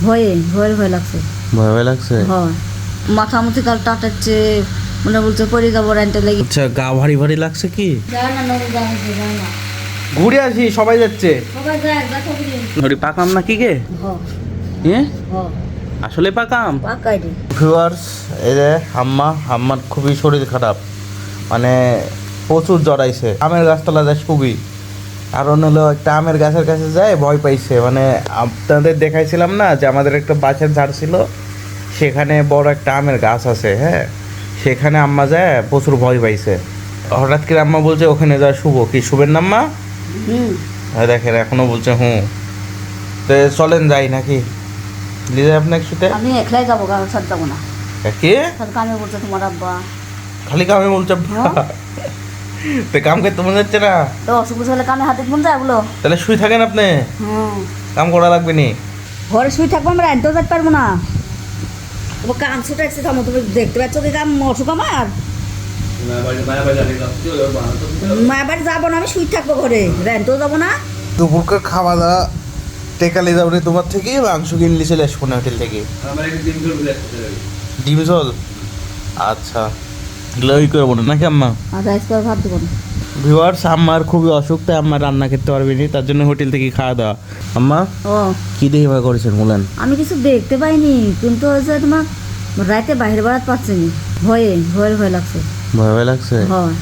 ভয় ভয় লাগছে। ভয় ভয় লাগছে? হয়, মাথামুখি কাল টাটাচ্ছে, মনে বলছে পরে যাবো রেন্টে লেগে। আচ্ছা, গা ভারী ভারী লাগছে কি? যায় না, যায় না। ঘুরে আসি, সবাই যাচ্ছে। সবাই যায়, দেখো কি? ওরে পাকাম নাকি গে? হ্যাঁ, আসলে পাকাম। পাকাই রে। ভিউয়ার্স, এই যে আম্মার খুবই শরীর খারাপ, মানে প্রচুর জ্বর আইছে। আমের গাছতলা যায় খুবই, কারণ হলো একটা আমের গাছের কাছে যায় ভয় পাইছে। মানে আপনাদের দেখাইছিলাম না যে আমাদের একটা বাঁশের ঝাড় ছিল, সেখানে বড় একটা আমের গাছ আছে। হ্যাঁ, সেখানে আম্মা যায় প্রচুর ভয় পাইছে। হঠাৎ করে আম্মা বলছে ওখানে যা শুভ, কি শুভের নাম মা? দেখেন এখনো বলছে হুঁ। তো চলেন যাই নাকি? লিজে আপনি একসাথে? আমি একলাই যাবো, কারণ সাথে যাবো না। কে? কামে বলছে তোমার আব্বা। খালি কামে বলছে? তো কাম করতে মনে হচ্ছে না? তো অসুখ হলে কামে হাতে মন যায় বলো। তাহলে শুই থাকেন আপনি, কাম করা লাগবে নি। ঘরে শুয়ে থাকবো, আমরা এনতেও যেতে পারবো না। তোমার কান ছুটে আসছে, থামো। তুমি দেখতে পাচ্ছ কি কাম অসুখ আমার? মায়ের বাড়ি যাবো না, আমি শুয়ে থাকবো ঘরে, রেন্টেও যাবো না। দুপুরকার খাওয়া দাওয়া টেকালে যাবো না তোমার থেকে, মাংস কিনলে চলে আসবো না হোটেল থেকে। ডিম ঝোল? আচ্ছা, ওই করবো না নাকি আম্মা? রাইস করে ভাত দেবো না। ভিউয়ার্স, আম্মার খুবই অসুখ, তাই আম্মা রান্না করতে পারবে না, তার জন্য হোটেল থেকে খাওয়া দাওয়া। আম্মা ও কি দেখে ভয় করেছেন বলেন? আমি কিছু দেখতে পাইনি, কিন্তু হচ্ছে তোমার রাতে বাইরে বেড়াতে পারছি না, ভয় লাগছে। ভয় ভয় লাগছে? হয়।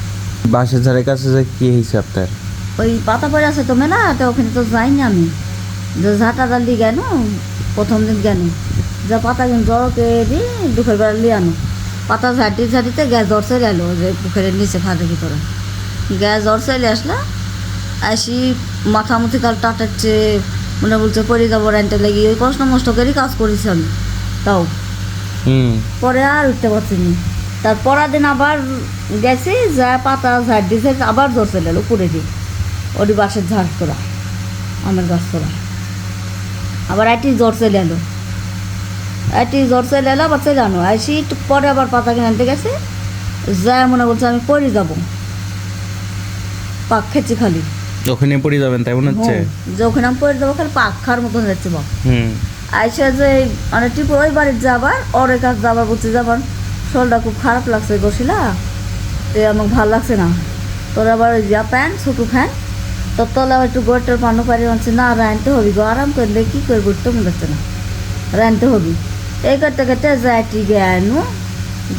বাসের ধারের কাছে যে কি হয়েছে আপনার? ওই পাতা পড়ে আছে তো মেলা, তো ওখানে তো যাইনি আমি। যে ঝাঁটা ডালি গেল প্রথম দিন গেল, যা পাতা কিন্তু জ্বরকে দিই দুপুর বেলা লিয়ে আনো। পাতা ঝাঁটিতে গ্যাস জ্বর চলে এলো, যে পুকুরের নিচে খাদের ভিতরে গ্যাস জ্বর চলে আসলো। আসি মাথামুখি কাল টাটাচ্ছে, মনে বলছে পরে যাবো রেন্টে লেগে। ওই কষ্ট মষ্ট করেই কাজ করেছি আমি, তাও পরে আর উঠতে পারছি না। তার পরের দিন আবার গেছি, যা পাতা ঝাড় দিয়েছে, আবার জ্বর চলে এলো উপরে দিয়ে। ওটি বাঁশের ঝাড় তোরা, আমের গাছ তোরা, আবার জ্বর চলে এলো, জ্বর চলে এলো, আবার চলে আনো। আসি একটু পরে আবার পাতা কিনে আনতে গেছে, যা মনে বলছে আমি পরে যাবো, পাক খেয়েছি খালি। ওখানে পড়ে যাবেন তাই মনে হচ্ছে? যে ওখানে আমি পরে যাবো, খালি পাক খাওয়ার মতন যাচ্ছে বাপ। আইসা যে মানে টিপু ওই বাড়ির যাবার, ওর কাছে যাবার বলছে যাবার, শরীরটা খুব খারাপ লাগছে গছিলা, তো আমাকে ভালো লাগছে না। তোর আবার যা প্যান্ট ছোটো ফ্যান, তোর তলে আবার একটু গোটার পানো পারি আনছে না, রানতে হবি গো, আরাম করলে কী করে করতে মনে হচ্ছে না, রানতে হবি। এই করতে করতে যাইটি গেনু,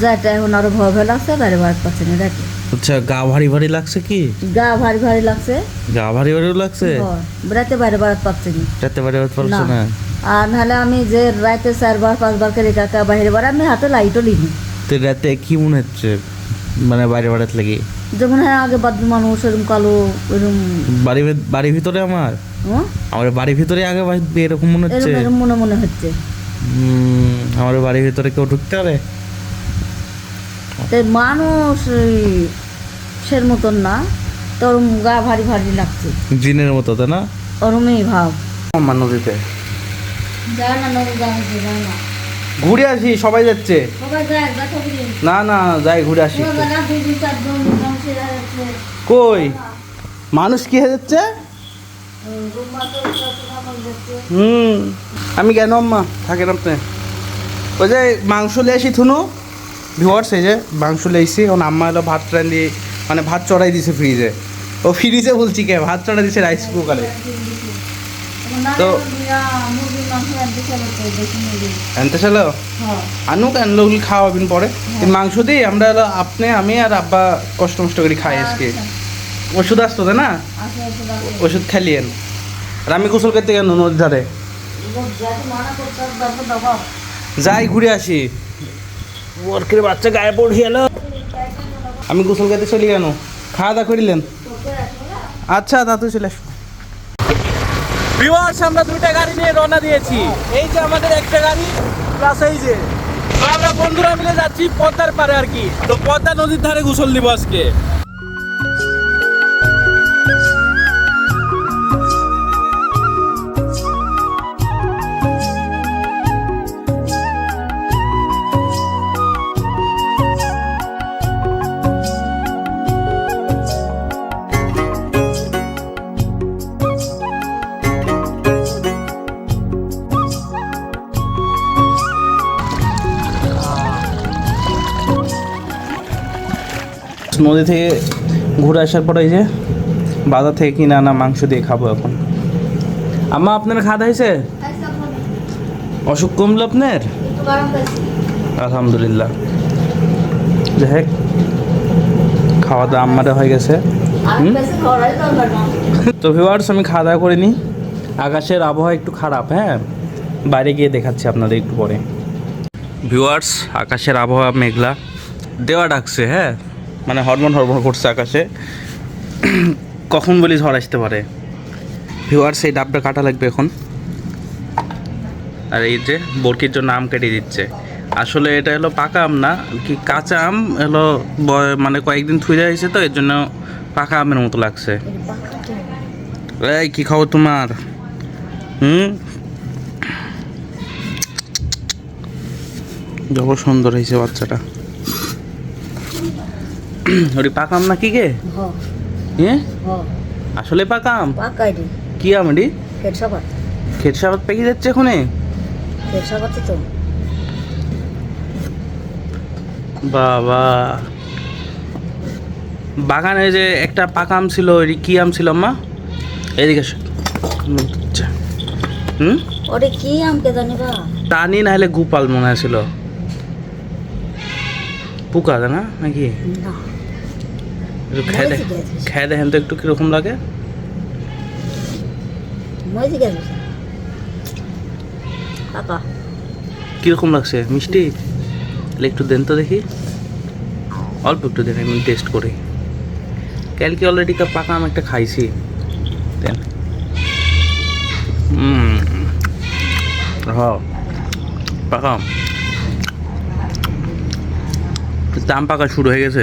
যাইটা এখন আরো ভয় ভয় লাগছে, বাইরে বাড়তে পারছে না রাতে। আচ্ছা, গা ভারী ভারী লাগছে কি? গা ভারী ভারী লাগছে। গা ভারী ভারী লাগছে? রাতে বাইরে বাড়তে পারছে না। রাতে বাইরে বাড়তে পারছে না? আর নাহলে আমি যে রাতে 4বার 5বার করে কাকা বাইরে বাড়া, আমি হাতে লাইটও নিই। তো রাতে কি মনে হচ্ছে, মানে বাইরে বাড়াতে লাগে? যেমন হ্যাঁ আগে বাদ মানুষ এরকম কালো এরকম বাড়ির ভিতরে আমার বাড়ির ভিতরে আগে এরকম মনে হচ্ছে, এরকম মনে হচ্ছে। আমার বাড়ির ভিতরে কেউ ঢুকতে পারে? মানুষ সের মতন না, তোর গা ভারী ভারী লাগছে, জিনের মতো, তাই না? ওরমই ভাব। আমার নদীতে যায় না, ঘুরে আসি, সবাই যাচ্ছে। না না, যাই ঘুরে আসি। কই মানুষ কি হয়ে যাচ্ছে? আমি কেন আম্মা থাকেন আপনি? ওই যে মাংস লিয়ে আসি থুনু, ভিওয়ার্স, এই যে মাংস লিয়েছি। এখন আম্মা এলো ভাত রান্ধি, মানে ভাত চড়াই দিছে ফ্রিজে। ও ফ্রিজে বলছি কে, ভাত চড়াই দিছে রাইস কুকারে। তো আনতে চলো, আনুক, আনলো খাওয়াবিন পরে। মাংস দিই আমরা হলো আপনি, আমি আর আব্বা কষ্ট মষ্ট করে খাই আজকে। ওষুধ আসতো তাই না? ওষুধ খেলিয়েন। আর আমি গোসল করতে গেল নদীর ধারে, যাই ঘুরে আসি। ওরকের বাচ্চা গায়ে পড়ে গেল, আমি গোসল করতে চলে গেল। খাওয়া দাওয়া করিলেন? আচ্ছা দাদু চলে আসবো। ভিউয়ার্স, আমরা 2টা গাড়ি নিয়ে রওনা দিয়েছি। এই যে আমাদের একটা গাড়ি, প্লাস এই যে আমরা বন্ধুরা মিলে যাচ্ছি পদ্মার পারে আর কি। তো পদ্মা নদীর ধারে গোসল দিব আজকে। নদী থেকে ঘুরে আসার পরে এই যে বাজার থেকে কিনে আনা মাংস দিয়ে খাবো এখন। আম্মা আপনার খাওয়া দাওয়া হয়েছে? অসুখ কমলো আপনার? আলহামদুলিল্লাহ। যাই হোক, খাওয়া দাওয়া আমারও হয়ে গেছে। তো ভিউয়ার্স, আমি খাওয়া দাওয়া করিনি। আকাশের আবহাওয়া একটু খারাপ, হ্যাঁ, বাইরে গিয়ে দেখাচ্ছি আপনাদের একটু পরে। ভিউয়ার্স, আকাশের আবহাওয়া মেঘলা, দেওয়া ডাকছে, হ্যাঁ, মানে হরমোন করছে আকাশে, কখন বলি ঝড় আসতে পারে। ভিউয়ার্স, এই ডাবটা কাটা লাগবে এখন। আর এই যে বরকির জন্য আম কেটে দিচ্ছে। আসলে এটা হলো পাকা আম না, কি কাঁচা আম হলো, মানে কয়েকদিন থুয়ে হয়েছে তো এর জন্য পাকা আমের মতো লাগছে। এই কি খবর তোমার? যত সুন্দর হয়েছে বাচ্চাটা। ওটি পাকা আম না কি গে? হ্যাঁ, আসলে পাকা আম। কি আম এটি? খেটসাপাত পেকে যাচ্ছে এখনে। বাবা, বাগানে যে একটা পাকা আম ছিল, ওই কি আম ছিল আম্মা? এদিকে ওরে কি আম কে জানি বা, টানি না হলে গোপাল মনে হয়েছিল। পোকা না নাকি? একটু খেয়ে দেখেন তো একটু কিরকম লাগে। কিরকম লাগছে? মিষ্টি? তাহলে একটু দেন তো দেখি, অল্প একটু দেন, আমি টেস্ট করি। কালকে অলরেডি পাকা আম একটা খাইছি। দেন। হ্যাঁ, পাকা আম। আম পাকা শুরু হয়ে গেছে।